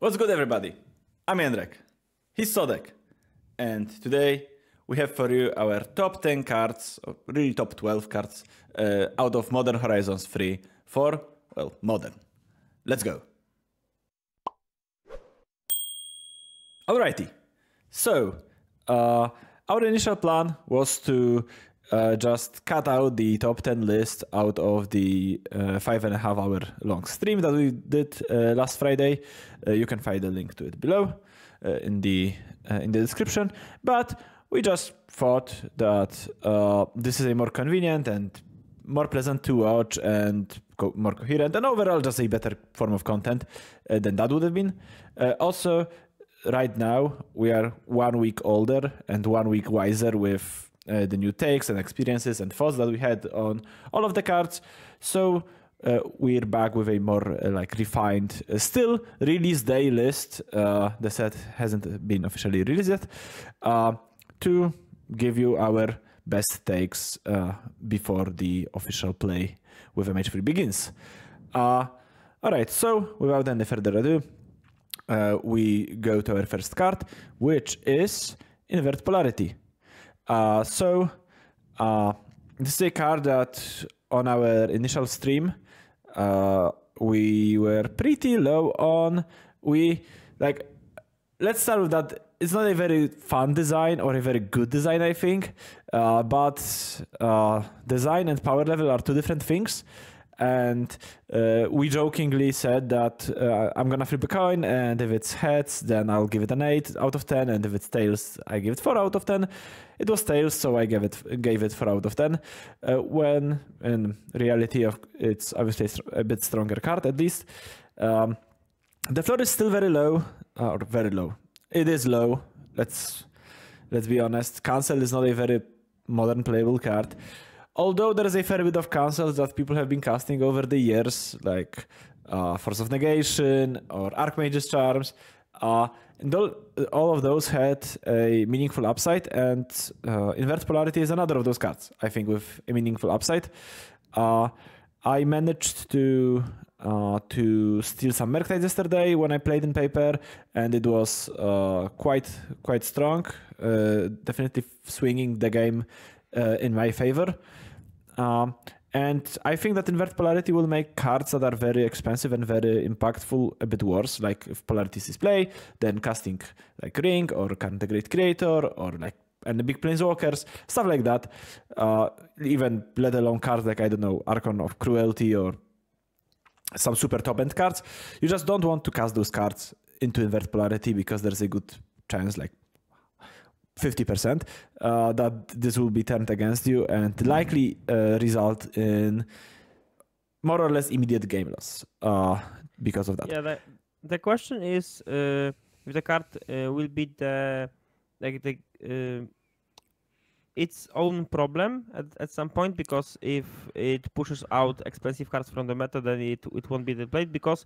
What's good, everybody? I'm Jędrek. He's Sodek. And today we have for you our top 10 cards, or really top 12 cards, out of Modern Horizons 3 for, well, Modern. Let's go. Alrighty. So, our initial plan was to just cut out the top 10 list out of the 5.5 hour long stream that we did last Friday. You can find a link to it below in the description. But we just thought that this is a more convenient and more pleasant to watch and more coherent and overall just a better form of content than that would have been. Also, right now we are 1 week older and 1 week wiser with the new takes and experiences and thoughts that we had on all of the cards. So we're back with a more refined, still release day list. The set hasn't been officially released yet, to give you our best takes before the official play with MH3 begins. All right, so without any further ado, we go to our first card, which is Invert Polarity. This is a card that on our initial stream we were pretty low on. Let's start with that. It's not a very fun design or a very good design, I think, but design and power level are two different things. And we jokingly said that I'm gonna flip a coin, and if it's heads, then I'll give it an 8 out of 10, and if it's tails, I give it 4 out of 10. It was tails, so I gave it 4 out of 10. When in reality, it's obviously a bit stronger card at least. The floor is still very low, or very low. It is low. Let's be honest. Cancel is not a very modern playable card. Although there is a fair bit of cancels that people have been casting over the years, like Force of Negation or Archmage's Charms. And all of those had a meaningful upside, and Invert Polarity is another of those cards, I think, with a meaningful upside. I managed to steal some Merctides yesterday when I played in paper, and it was quite strong, definitely swinging the game in my favor. And I think that Invert Polarity will make cards that are very expensive and very impactful a bit worse. Like if Polarity is play, then casting like Ring or Cantegrate Creator or and the big Planeswalkers, stuff like that. Even let alone cards like, I don't know, Archon of Cruelty or some super top end cards. You just don't want to cast those cards into Invert Polarity because there's a good chance, like 50%, that this will be turned against you and likely result in more or less immediate game loss because of that. Yeah, the question is if the card will be its own problem at some point, because if it pushes out expensive cards from the meta, then it won't be played, because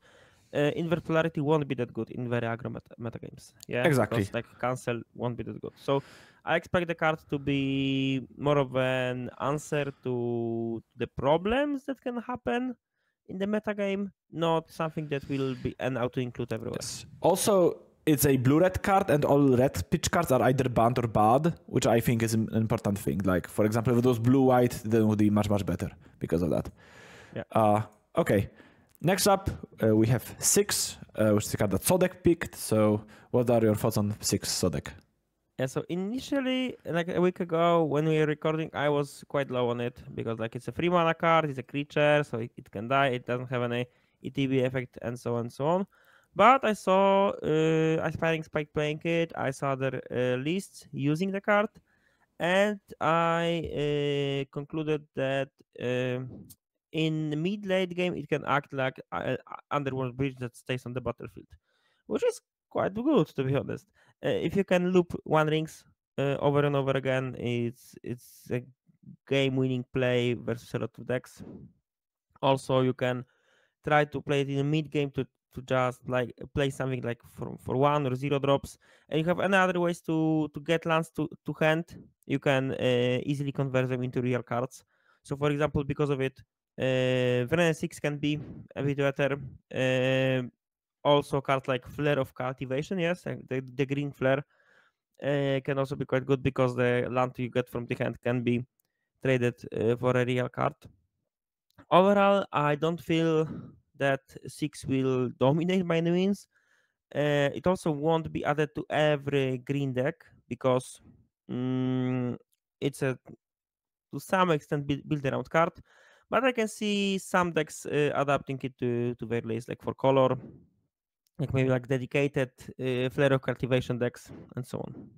Invert Polarity won't be that good in very aggro meta games. Yeah, exactly. Because cancel won't be that good. So I expect the card to be more of an answer to the problems that can happen in the meta game, not something that will be an auto include everywhere. Yes. Also, it's a blue-red card, and all red pitch cards are either banned or bad, which I think is an important thing. Like, for example, if it was blue-white, then it would be much better because of that. Yeah. Okay. Next up, we have 6, which is the card that Sodek picked. So what are your thoughts on 6, Sodek? Yeah, so initially, like a week ago when we were recording, I was quite low on it because it's a 3 mana card, it's a creature, so it can die, it doesn't have any ETB effect, and so on and so on. But I saw Aspiring Spike playing it, I saw other lists using the card, and I concluded that in mid-late game, it can act like Underworld Bridge that stays on the battlefield, which is quite good, to be honest. If you can loop 1 rings over and over again, it's a game-winning play versus a lot of decks. Also, you can try to play it in a mid-game to just play something like for 1 or 0 drops, and you have any other ways to get lands to hand. You can easily convert them into real cards. So, for example, because of it, Verena 6 can be a bit better. also cards like Flare of Cultivation, yes, and the green flare can also be quite good because the land you get from the hand can be traded for a real card. Overall, I don't feel that 6 will dominate by any means. It also won't be added to every green deck because it's a to some extent build around card, but I can see some decks adapting it to their list, like for color, like maybe like dedicated Flare of Cultivation decks and so on.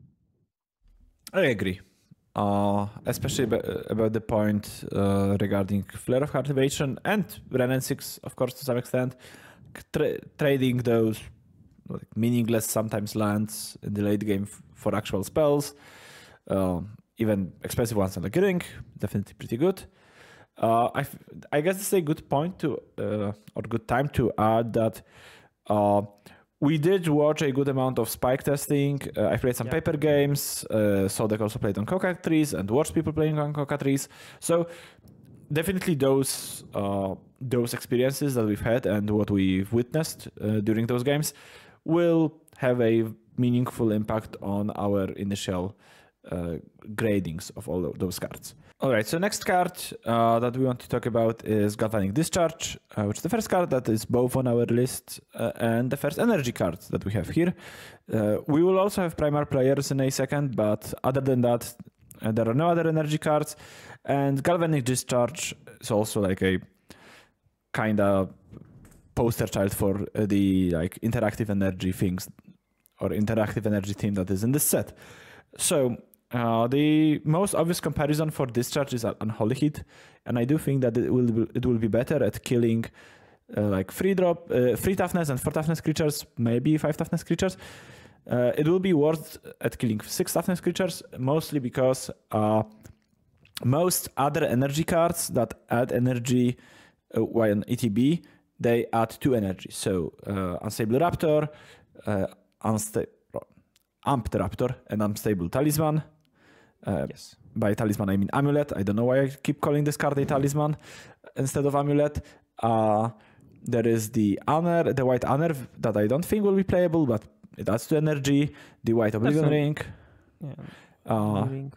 I agree. Especially about the point regarding Flare of Cultivation and Renin 6, of course, to some extent. Trading those like meaningless sometimes lands in the late game for actual spells, even expensive ones on the ring, definitely pretty good. I guess this is a good point to or good time to add that we did watch a good amount of spike testing. I played some paper games. Sodek also played on cockatrice and watched people playing on cockatrice. So definitely those experiences that we've had and what we've witnessed during those games will have a meaningful impact on our initial gradings of all of those cards. All right, so next card that we want to talk about is Galvanic Discharge, which is the first card that is both on our list and the first energy card that we have here. We will also have Primal Prayers in a second, but other than that, there are no other energy cards. And Galvanic Discharge is also like a kind of poster child for the like interactive energy things or interactive energy theme that is in this set. So the most obvious comparison for Discharge is Unholy Heat, and I do think that it will be better at killing like 3 toughness and 4 toughness creatures, maybe 5 toughness creatures. It will be worse at killing 6 toughness creatures, mostly because most other energy cards that add energy while on ETB, they add 2 energy. So Unstable Raptor, Amped Raptor, and Unstable Talisman. Yes. By Talisman, I mean Amulet. I don't know why I keep calling this card a Talisman instead of Amulet. There is the White Honor that I don't think will be playable, but it adds 2 energy. The White Oblivion Ring. Yeah.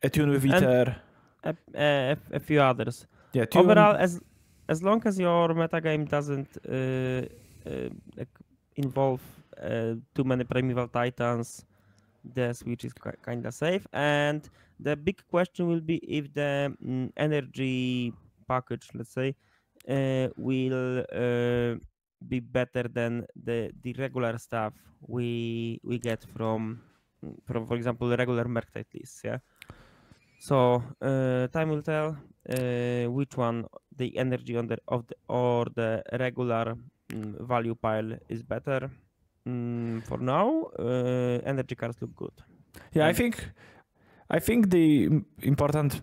Attune with Ether. A few others. Yeah. Overall, as long as your metagame doesn't involve too many Primeval Titans, the switch is kind of safe. And the big question will be if the energy package, let's say, will be better than the regular stuff we get from for example, the regular Merktide lists. Yeah. So time will tell which one the energy or the regular value pile is better. For now, energy cards look good. Yeah, I think the important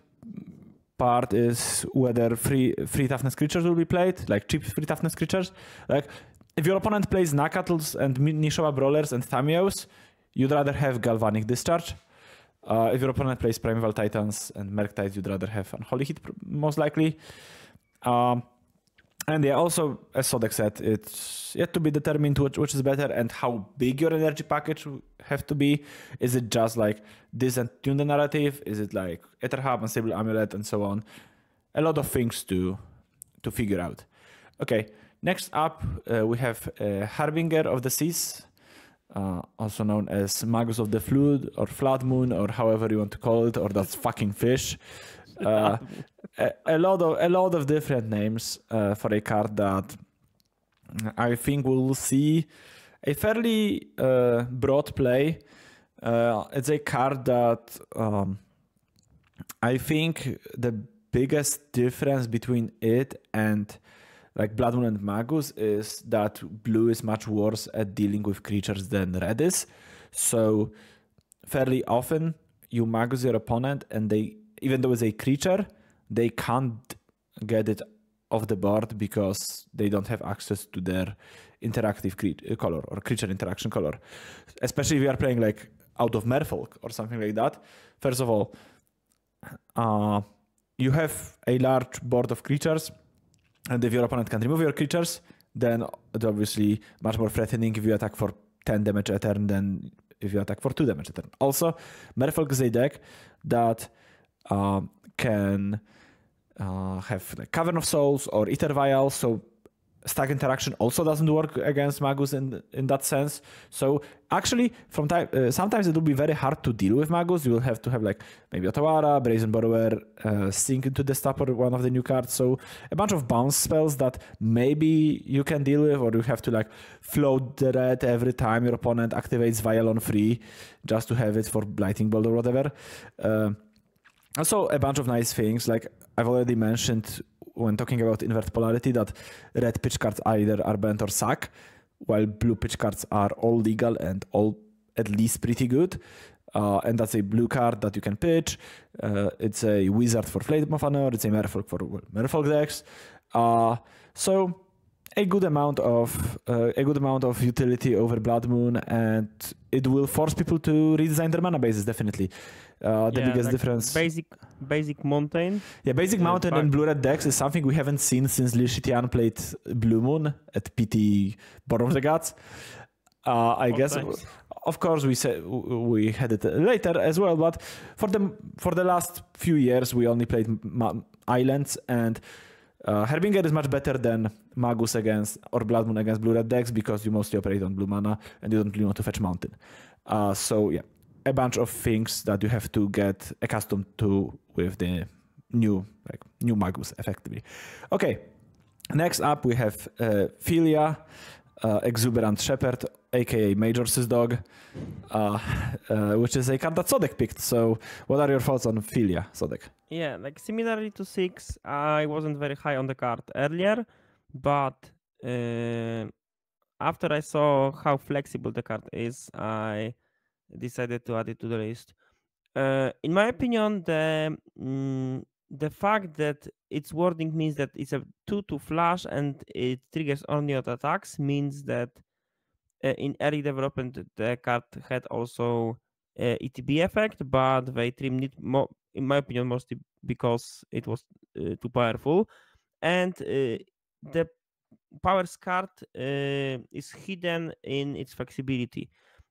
part is whether free toughness creatures will be played, like cheap free toughness creatures. Like if your opponent plays Nakatls and Nishowa Brawlers and Tamiyos, you'd rather have Galvanic Discharge. If your opponent plays Primeval Titans and Merktides, you'd rather have Unholy Heat, most likely. And yeah, also, as Sodek said, it's yet to be determined which is better and how big your energy package have to be. Is it just like this and tune the narrative? Is it like Ether Hub, Unstable Amulet, and so on? A lot of things to figure out. Okay, next up, we have Harbinger of the Seas, also known as Magus of the Flood or Flood Moon or however you want to call it, or that's fucking fish. A lot of different names for a card that I think we'll see a fairly broad play. It's a card that I think the biggest difference between it and like Blood Moon and Magus is that blue is much worse at dealing with creatures than red is. So fairly often you Magus your opponent and they, even though it's a creature, they can't get it off the board because they don't have access to their interactive color or creature interaction color. Especially if you are playing like out of Merfolk or something like that. First of all, you have a large board of creatures, and if your opponent can remove your creatures, then it's obviously much more threatening if you attack for 10 damage a turn than if you attack for 2 damage a turn. Also, Merfolk is a deck that can have like Cavern of Souls or Ether Vial, so stack interaction also doesn't work against Magus in that sense. So actually, sometimes it will be very hard to deal with Magus. You will have to have like maybe Otawara, Brazen Borrower, Sink into the Stopper, one of the new cards. So a bunch of bounce spells that maybe you can deal with, or you have to like float the red every time your opponent activates Vial on free just to have it for Blighting Bolt or whatever. Also a bunch of nice things, like I've already mentioned when talking about Invert Polarity, that red pitch cards either are banned or suck, while blue pitch cards are all legal and all at least pretty good. And that's a blue card that you can pitch. It's a wizard for Flame of Honor. It's a Merfolk for Merfolk decks. So a good amount of utility over Blood Moon, and it will force people to redesign their mana bases, definitely. The biggest like difference. Basic Mountain. Yeah, basic Mountain in blue-red decks is something we haven't seen since Lishitian played Blue Moon at PT Bottom of the Gods. I guess, of course, we had it later as well, but for the last few years we only played Islands, and Harbinger is much better than Magus against or Blood Moon against blue-red decks because you mostly operate on blue mana and you don't really want to fetch Mountain. So yeah, a bunch of things that you have to get accustomed to with the new Magus, effectively. Okay, next up we have Phelia, Exuberant Shepherd, aka Major's dog, which is a card that Sodek picked. So what are your thoughts on Phelia, Sodek? Yeah, like similarly to 6, I wasn't very high on the card earlier, but after I saw how flexible the card is, I decided to add it to the list. In my opinion, the fact that its wording means that it's a 2/2 flash and it triggers only auto attacks means that in early development the card had also ETB effect, but they trimmed it more, in my opinion, mostly because it was too powerful, and the powers card is hidden in its flexibility.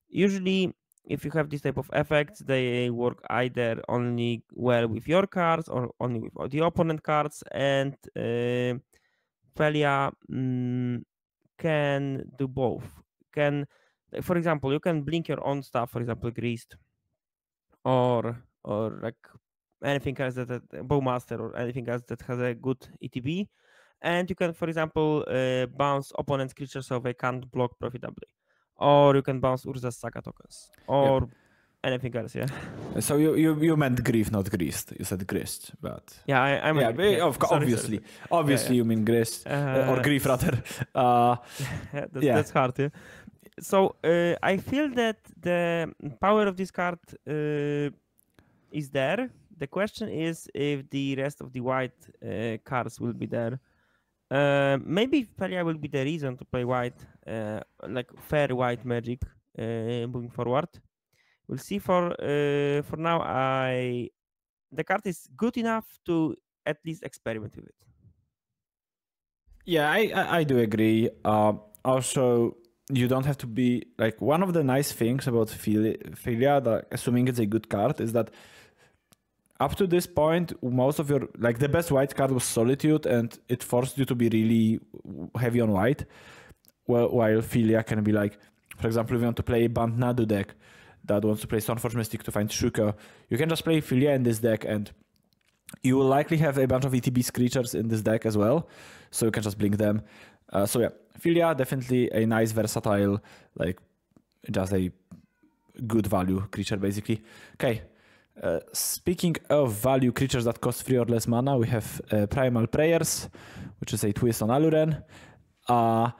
Usually, if you have this type of effects, they work either only well with your cards or only with the opponent cards, and Phelia can do both. For example, you can blink your own stuff, for example, Greased, or like anything else that Bowmaster or anything else that has a good ETB, and you can, for example, bounce opponent's creatures so they can't block profitably. Or you can bounce Urza's Saga tokens, or anything else, yeah. So you meant Grief, not Greased. You said Greased, but yeah, I meant, obviously, sorry. You mean Greased or Grief rather. That's hard, yeah. So I feel that the power of this card is there. The question is if the rest of the white cards will be there. Maybe Phelia will be the reason to play white, like fair white magic moving forward. We'll see. For now, the card is good enough to at least experiment with it. Yeah, I do agree. Also, you don't have to be like, one of the nice things about Phelia, that assuming it's a good card, is that up to this point, most of your, like, the best white card was Solitude, and it forced you to be really heavy on white. While Phelia can be like, for example, if you want to play a Band Nadu deck that wants to play Stoneforge Mystic to find Shuko, you can just play Phelia in this deck, and you will likely have a bunch of ETB creatures in this deck as well, so you can just blink them. So yeah, Phelia, definitely a nice, versatile, like, just a good value creature, basically. Okay. Speaking of value creatures that cost 3 or less mana, we have Primal Prayers, which is a twist on Aluren. I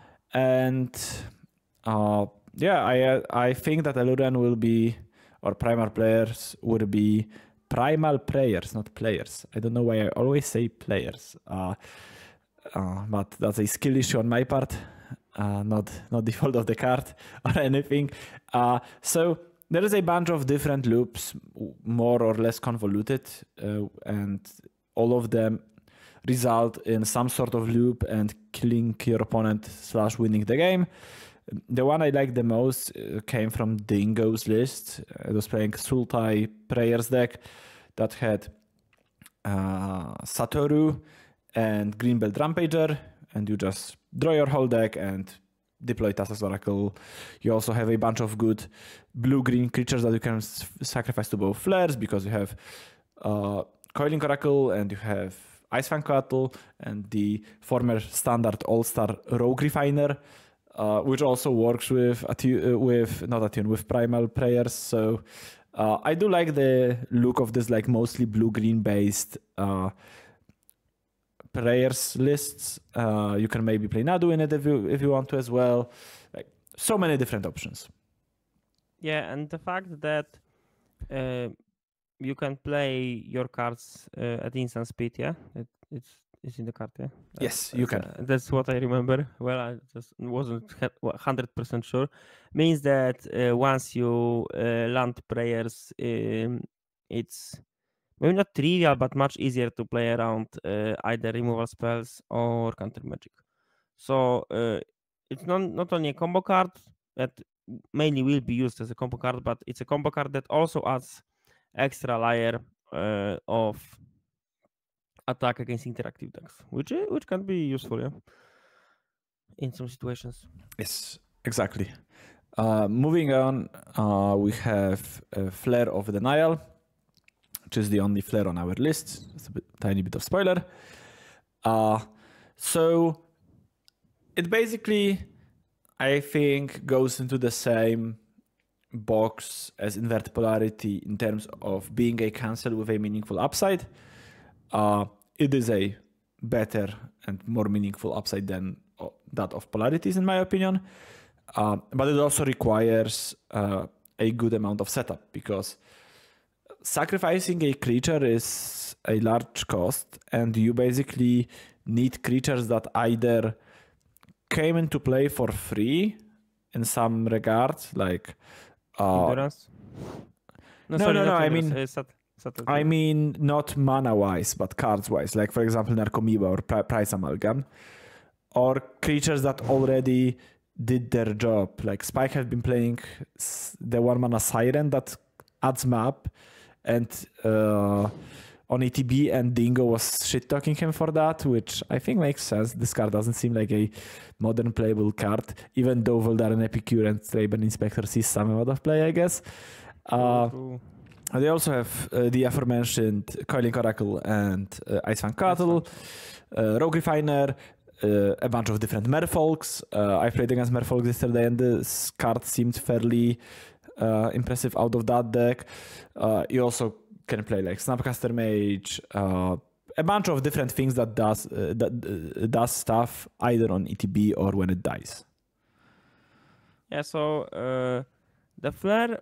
think that Aluren will be, or Primal Prayers would be Primal Prayers, not players. I don't know why I always say players, but that's a skill issue on my part, not the fault of the card or anything. So there is a bunch of different loops, more or less convoluted, and all of them result in some sort of loop and killing your opponent / winning the game. The one I liked the most came from Dingo's list. I was playing Sultai Prayers deck that had Satoru and Greenbelt Rampager, and you just draw your whole deck and deploy Thassa's Oracle. You also have a bunch of good blue-green creatures that you can sacrifice to both flares, because you have Coiling Oracle and you have Icefang Coatl and the former standard all-star Rogue Refiner, which also works with Primal Prayers. So I do like the look of this like mostly blue-green based prayers lists. You can maybe play Nadu in it if you want to as well. Like so many different options. Yeah, and the fact that you can play your cards at instant speed, yeah, it's in the card, yeah. Yes, you can. That's what I remember. Well, I just wasn't 100% sure. Means that once you land prayers, it's maybe not trivial, but much easier to play around either removal spells or counter magic. So it's not only a combo card that mainly will be used as a combo card, but it's a combo card that also adds extra layer of attack against interactive decks, which can be useful, yeah, in some situations. Yes, exactly. Moving on, we have Flare of Denial, which is the only flare on our list. It's a tiny bit of spoiler. So it basically, I think, goes into the same box as Invert Polarity in terms of being a cancel with a meaningful upside. It is a better and more meaningful upside than that of Polarities, in my opinion. But it also requires a good amount of setup, because sacrificing a creature is a large cost, and you basically need creatures that either came into play for free in some regard, like Endurance? No, I mean not mana wise, but cards wise, like for example Narcomoeba or Price Amalgam, or creatures that already did their job. Like Spike have been playing the 1-mana Siren that adds map, and on ETB, and Dingo was shit talking him for that, which I think makes sense. This card doesn't seem like a modern playable card, even though Voldaren Epicure and Straben Inspector sees some amount of play, I guess. They also have the aforementioned Coiling Oracle and Icefang Coatl, Rogue Refiner, a bunch of different Merfolks. I played against Merfolks yesterday, and this card seemed fairly impressive out of that deck. You also can play like Snapcaster Mage, a bunch of different things that does stuff either on ETB or when it dies. Yeah, so the flare,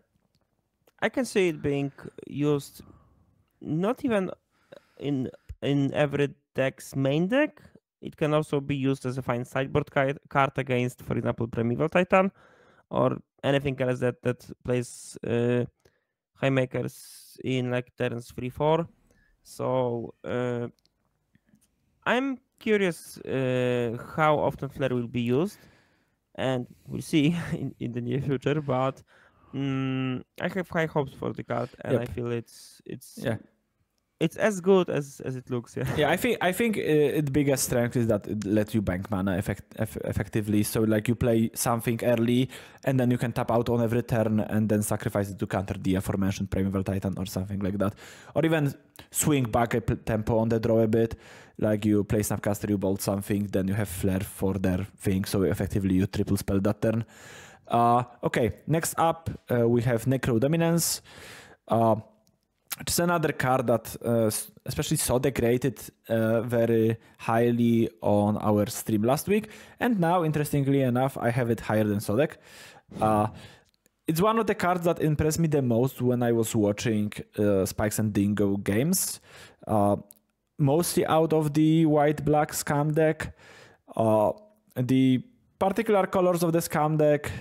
I can see it being used not even in every deck's main deck. It can also be used as a fine sideboard card against, for example, Primeval Titan, or anything else that plays Highmakers in like turns 3-4. So I'm curious how often flare will be used, and we'll see in the near future. But I have high hopes for the card, and I feel it's as good as it looks. Yeah, I think its biggest strength is that it lets you bank mana effectively. So like you play something early, and then you can tap out on every turn and then sacrifice it to counter the aforementioned Primeval Titan or something like that. Or even swing back a tempo on the draw a bit. Like you play Snapcaster, you bolt something, then you have Flare for their thing. So effectively you triple spell that turn. Okay, next up we have Necrodominance. It's another card that especially Sodek rated very highly on our stream last week. And now, interestingly enough, I have it higher than Sodek. It's one of the cards that impressed me the most when I was watching Spikes and Dingo games. Mostly out of the white-black Scam deck. The particular colors of the Scam deck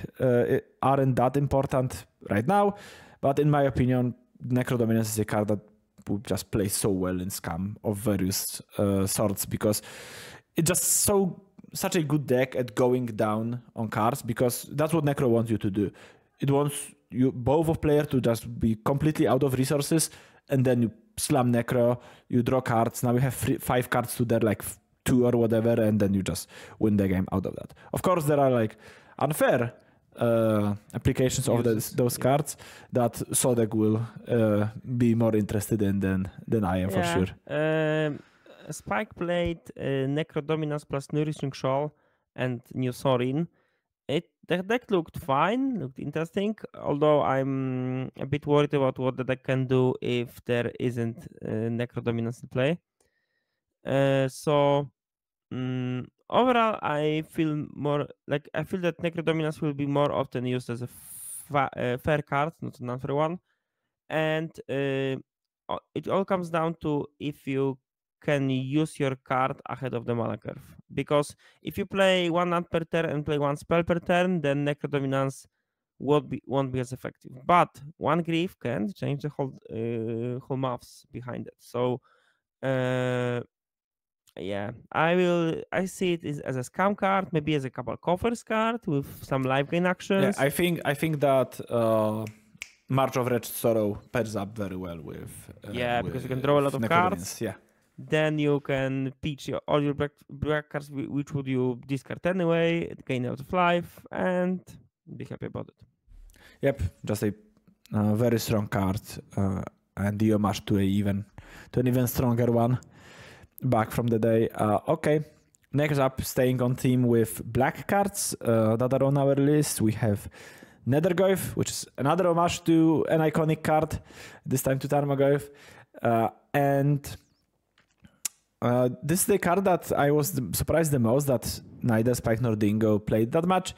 aren't that important right now. But in my opinion, Necrodominance is a card that would just play so well in Scam of various sorts, because it's just such a good deck at going down on cards, because that's what Necro wants you to do. It wants you both of player to just be completely out of resources, and then you slam Necro, you draw cards. Now you have 5 cards to their like 2 or whatever, and then you just win the game out of that. Of course, there are like unfair applications of those cards that Sodek will be more interested in than I am, for sure. Spike played Necrodominance plus Nourishing Shoal and New Sorin. The deck looked fine, looked interesting, although I'm a bit worried about what the deck can do if there isn't Necrodominance in play. Overall, I feel that Necrodominance will be more often used as a fair card, not an unfair one. And it all comes down to if you can use your card ahead of the mana curve. Because if you play 1 land per turn and play 1 spell per turn, then Necrodominance won't be as effective. But 1 grief can change the whole maths behind it. So I see it as a scam card, maybe as a couple coffers card with some life gain actions. Yeah, I think that March of Wretched Sorrow pairs up very well with because you can draw a lot of cards. Yeah. Then you can pitch all your black cards, which would you discard anyway, gain a lot of life, and be happy about it. Yep, just a very strong card, and the homage to an even stronger one back from the day. Okay, next up, staying on theme with black cards that are on our list, we have Nethergoyf, which is another homage to an iconic card, this time to Tarmogoyf. And this is the card that I was surprised the most that neither Spike nor Dingo played that much.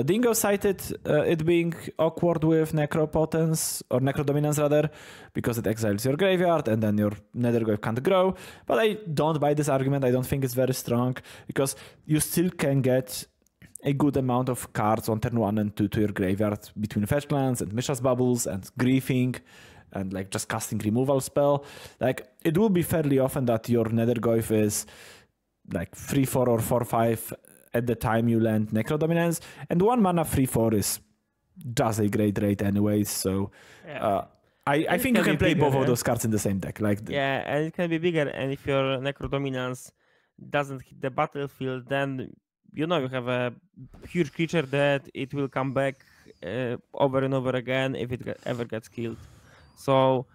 Dingo cited it being awkward with Necropotence, or Necrodominance rather, because it exiles your graveyard and then your Nethergoyf can't grow. But I don't buy this argument. I don't think it's very strong, because you still can get a good amount of cards on turn 1 and 2 to your graveyard between fetch lands and Mishra's Bubbles and griefing and like just casting removal spell. Like, it will be fairly often that your Nethergoyf is like 3/4 or 4/5 at the time you land Necrodominance, and 1 mana 3/4 is just a great rate anyways. So I think you can play both of those cards in the same deck. And it can be bigger. And if your Necrodominance doesn't hit the battlefield, then you have a huge creature that it will come back over and over again if it ever gets killed. So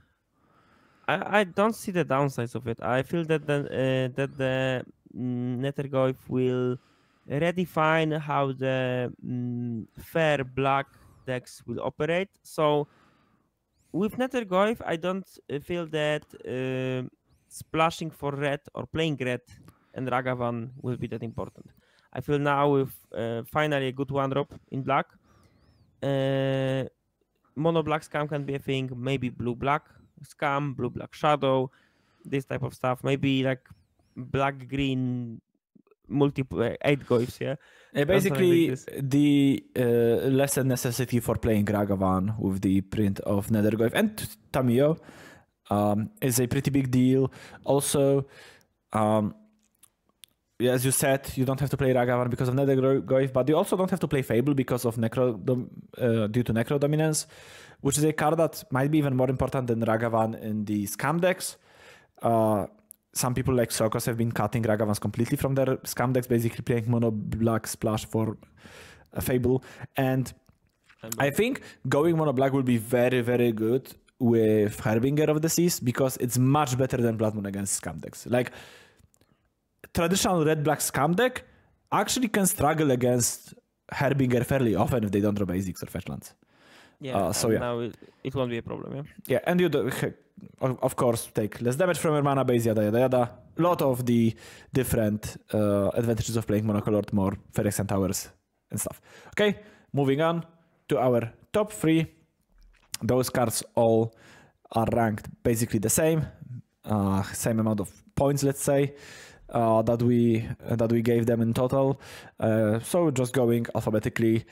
I don't see the downsides of it. I feel that the Nethergoyf will redefine how the fair black decks will operate. So with Nethergoyf, I don't feel that splashing for red or playing red and Ragavan will be that important. I feel now with finally a good 1-drop in black, mono black scam can be a thing, maybe blue black scam, blue black shadow, this type of stuff, maybe like black green multiple 8 goyfs, basically the lesser necessity for playing Ragavan with the print of Nethergoyf and Tamiyo is a pretty big deal. Also, as you said, you don't have to play Ragavan because of Nethergoyf, but you also don't have to play Fable because of due to Necrodominance, which is a card that might be even more important than Ragavan in the scam decks. Some people like Sokos have been cutting Ragavans completely from their scam decks, basically playing mono black splash for Fable. And I think going mono black will be very, very good with Harbinger of the Seas, because it's much better than Blood Moon against scam decks. Like, traditional red-black scam deck actually can struggle against Harbinger fairly often if they don't draw basics or fetch lands. Now it won't be a problem. Yeah, and you do, of course, take less damage from your mana base, yada yada yada. A lot of the different advantages of playing monocolored, more Phyrexian Towers and stuff. Okay, moving on to our top 3. Those cards all are ranked basically the same amount of points, let's say. that we gave them in total. So just going alphabetically,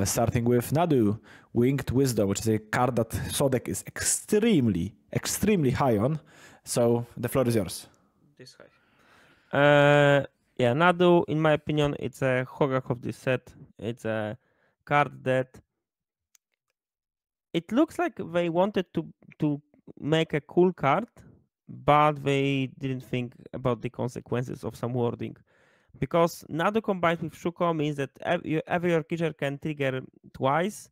starting with Nadu, Winged Wisdom, which is a card that Sodek is extremely high on. So the floor is yours. This high. Yeah, Nadu, in my opinion, it's a Hogak of this set. It's a card that it looks like they wanted to make a cool card, but they didn't think about the consequences of some wording. Because Nadu combined with Shuko means that every your creature can trigger twice,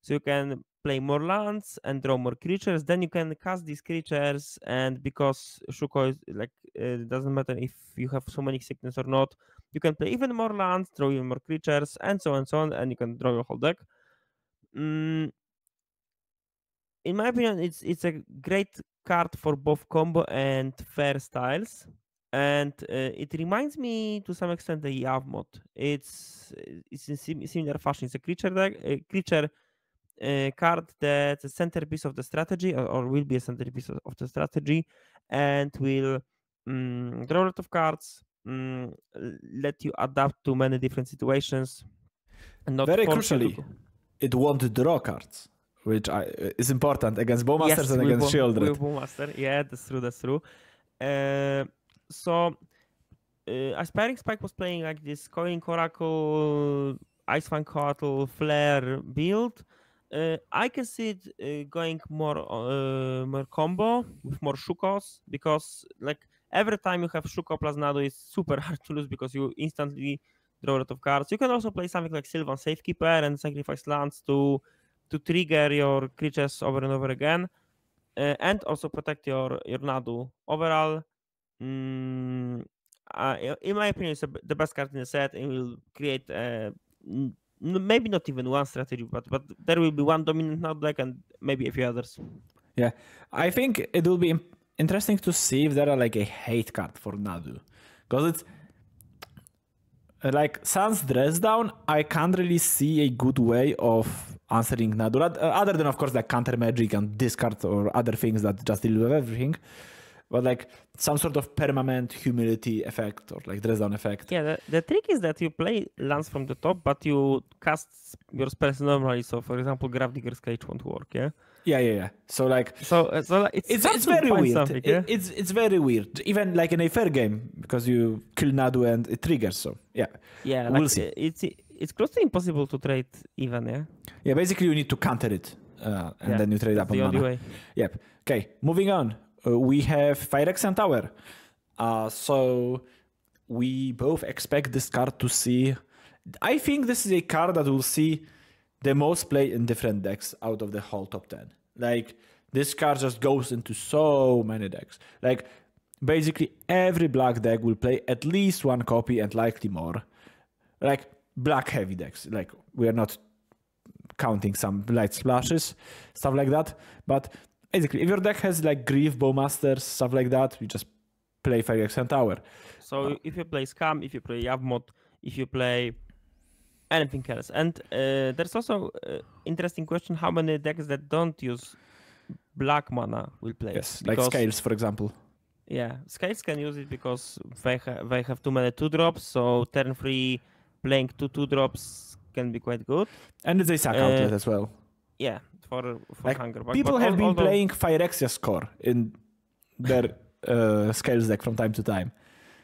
so you can play more lands and draw more creatures. Then you can cast these creatures, and because Shuko is like, it doesn't matter if you have so many sickness or not, you can play even more lands, draw even more creatures, and so on, and you can draw your whole deck. In my opinion, it's a great card for both combo and fair styles. And it reminds me to some extent the Yavmot. It's in similar fashion. It's a creature card that's a centerpiece of the strategy, or will be a centerpiece of the strategy, and will draw a lot of cards, let you adapt to many different situations, and not very force you crucially, it won't draw cards, which is important against Bowmasters and against Shieldred. With Bowmaster, yeah, that's true. So Aspiring Spike was playing like this Coiling Oracle, Icefang Coatl, Flare build. I can see it going more combo with more Shukos, because like every time you have Shuko plus Nadu, it's super hard to lose because you instantly draw a lot of cards. You can also play something like Sylvan Safekeeper and sacrifice lands to trigger your creatures over and over again, and also protect your Nadu. Overall, in my opinion, it's the best card in the set, and will create maybe not even one strategy, but there will be one dominant Nadu deck and maybe a few others. Yeah, I think it will be interesting to see if there are like a hate card for Nadu, because it's like sans dress down. I can't really see a good way of answering Nadu, other than of course like counter magic and discard or other things that just deal with everything. But like some sort of permanent humility effect or like dress down effect. Yeah, the trick is that you play lands from the top, but you cast your spells normally. So, for example, Gravedigger's Cage won't work. Yeah. Yeah. So like, it's very weird. Yeah? It's very weird. Even like in a fair game, because you kill Nadu and it triggers. So yeah. Yeah, we'll see. It's close to impossible to trade even. Yeah. Yeah, basically you need to counter it, and then you trade up on mana. Way. Yep. Okay, moving on. We have Phyrexian Tower. So we both expect this card to see. I think this is a card that will see the most play in different decks out of the whole top 10. Like, this card just goes into so many decks. Like, basically every black deck will play at least one copy and likely more. Like, black heavy decks. Like, we are not counting some light splashes, stuff like that. But basically, if your deck has like Grief, Bowmasters, stuff like that, you just play Phyrexian Tower. So if you play Scam, if you play Yavmot, if you play anything else. And there's also interesting question, how many decks that don't use black mana will play? Yes, because, like Scales, for example. Yeah, Scales can use it because they have too many 2-drops, so turn 3 playing 2-drops can be quite good. And it's a sack outlet as well. Yeah, for like hunger. People have been playing Phyrexia Score in their Scales deck from time to time.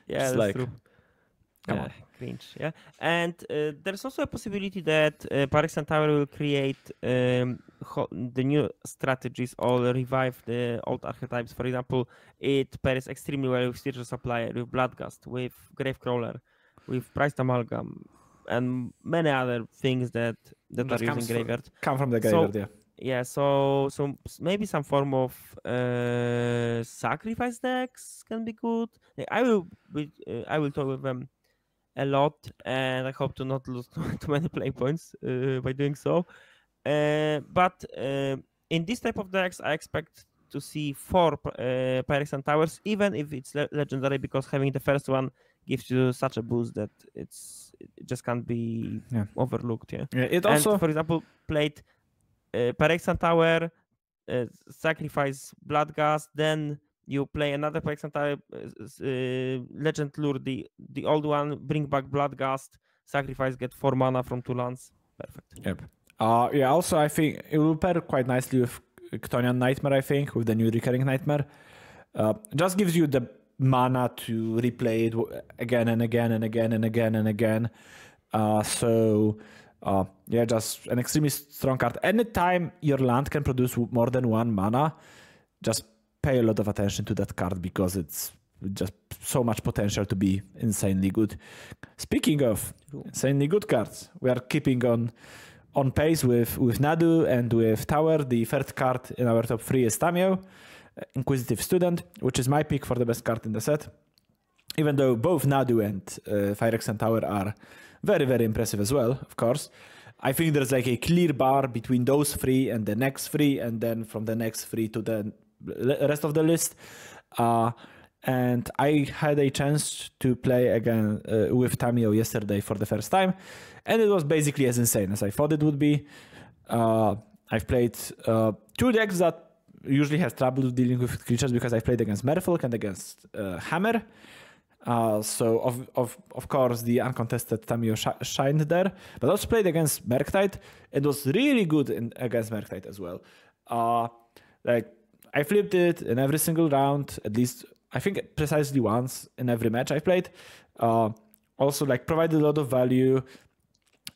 Yeah, it's that's like, true. Yeah, cringe. Yeah, and there's also a possibility that Phyrexian Tower will create the new strategies or revive the old archetypes. For example, it pairs extremely well with Stitcher Supplier, with Bloodgust, with Gravecrawler, with Priced Amalgam, and many other things that are using Graveyard. Come from the Graveyard, yeah. Yeah, so maybe some form of sacrifice decks can be good. I will talk with them a lot, and I hope to not lose too many play points by doing so. But in this type of decks, I expect to see 4 Phyrexian Towers, even if it's legendary, because having the first one gives you such a boost that it just can't be overlooked. Yeah. It also, and for example, played Phyrexian Tower, sacrifice Bloodgust, then you play another Phyrexian Tower, Legend Lure, the old one, bring back Bloodgust, sacrifice, get 4 mana from 2 lands. Perfect. Yep. Yeah, also I think it will pair quite nicely with Chthonian Nightmare, I think, with the new Recurring Nightmare. Just gives you the mana to replay it again and again and again and again and again. Yeah, just an extremely strong card. Anytime your land can produce more than 1 mana, just pay a lot of attention to that card because it's just so much potential to be insanely good. Speaking of insanely good cards, we are keeping on pace with Nadu and with Tower. The third card in our top 3 is Tamiyo, Inquisitive Student, which is my pick for the best card in the set. Even though both Nadu and Phyrexian Tower are very, very impressive as well, of course. I think there's like a clear bar between those 3 and the next 3, and then from the next 3 to the rest of the list. And I had a chance to play again with Tamiyo yesterday for the first time, and it was basically as insane as I thought it would be. I've played 2 decks that usually has trouble dealing with creatures because I've played against Merfolk and against Hammer. So of course the uncontested Tamiyo shined there, but I also played against Murktide. It was really good against Murktide as well. Like I flipped it in every single round, at least I think precisely once in every match I played. Also like provided a lot of value.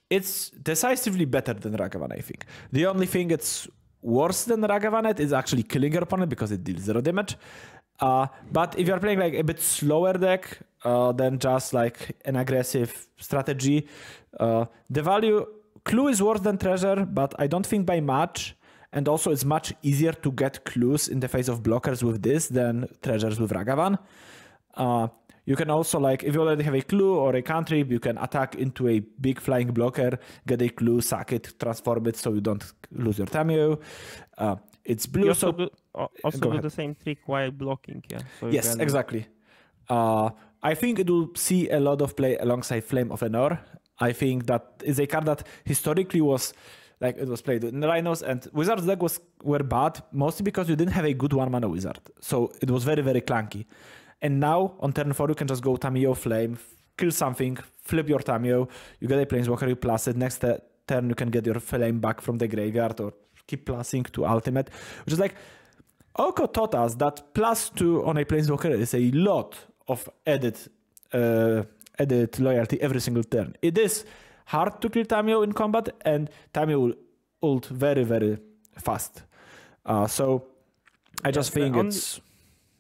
It's decisively better than Ragavan, I think. The only thing it's worse than Ragavan is actually killing your opponent because it deals 0 damage. But if you're playing like a bit slower deck than just like an aggressive strategy, the value clue is worse than treasure, but I don't think by much. And also it's much easier to get clues in the face of blockers with this than treasures with Ragavan. You can also like, if you already have a clue or a cantrip, you can attack into a big flying blocker, get a clue, sack it, transform it so you don't lose your Tamiyo. It's blue, You so... also do the same trick while blocking, yeah? So yes, exactly. I think it will see a lot of play alongside Flame of Enor. I think that is a card that historically was... Like it was played in Rhinos, and Wizard's deck were bad, mostly because you didn't have a good 1-mana Wizard. So it was very, very clunky. And now, on turn 4, you can just go Tamiyo, Flame, kill something, flip your Tamiyo, you get a Planeswalker, you plus it. Next turn, you can get your Flame back from the graveyard or keep plussing to Ultimate. Which is like, Oko taught us that +2 on a Planeswalker is a lot of added loyalty every single turn. It is hard to kill Tamiyo in combat, and Tamiyo will ult very, very fast. So I just think it's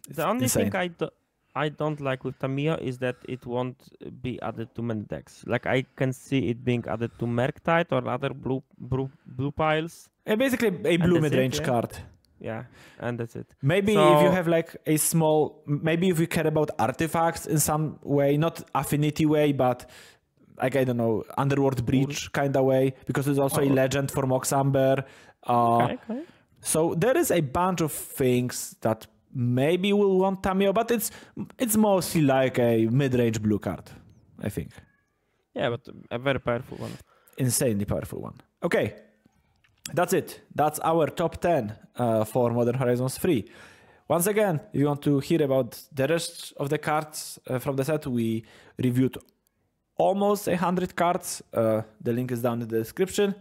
the only insane. thing I don't like with Tamiyo is that it won't be added to many decks. Like I can see it being added to Murktide or other blue piles. Basically a blue mid-range card. Yeah, and that's it. Maybe if you have like a small, maybe if you care about artifacts in some way, not affinity way, but like, I don't know, Underworld Breach kind of way, because there's also a legend for Moxamber. Okay. So there is a bunch of things that maybe will want Tamiyo, but it's mostly like a mid-range blue card, I think. Yeah, but a very powerful one. Insanely powerful one. Okay, that's it. That's our top 10 for Modern Horizons 3. Once again, if you want to hear about the rest of the cards from the set, we reviewed almost 100 cards. The link is down in the description.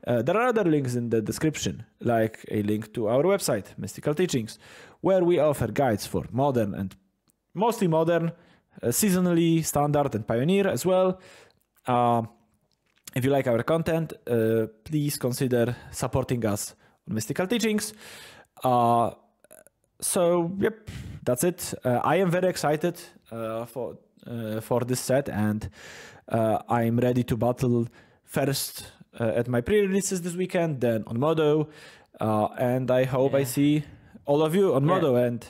There are other links in the description, like a link to our website, Mystical Teachings, where we offer guides for modern and mostly modern, seasonally, standard, and pioneer as well. If you like our content, please consider supporting us on Mystical Teachings. So, yep, that's it. I am very excited for this set, and I'm ready to battle first at my pre-releases this weekend, then on Modo, and I hope I see all of you on Modo and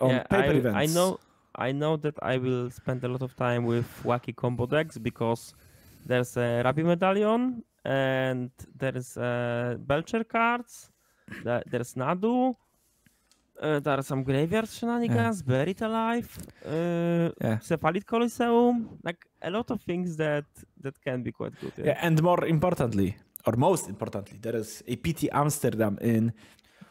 on paper events. I know that I will spend a lot of time with wacky combo decks because there's a Rabbi Medallion and there's Belcher cards, there's Nadu. There are some graveyard shenanigans, Buried Alive, Cephalid Coliseum, like a lot of things that can be quite good. Yeah, and more importantly, or most importantly, there is a PT Amsterdam in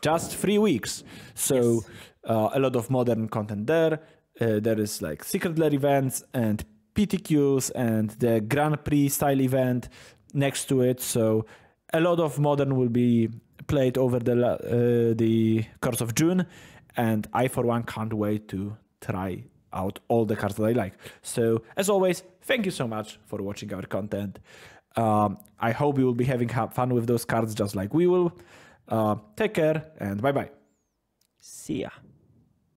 just 3 weeks. So a lot of modern content there. There is like secret lair events and PTQs and the Grand Prix style event next to it. So a lot of modern will be played over the course of June, and I for one can't wait to try out all the cards that I like. So as always, thank you so much for watching our content. I hope you will be having fun with those cards just like we will. Take care and bye bye. See ya.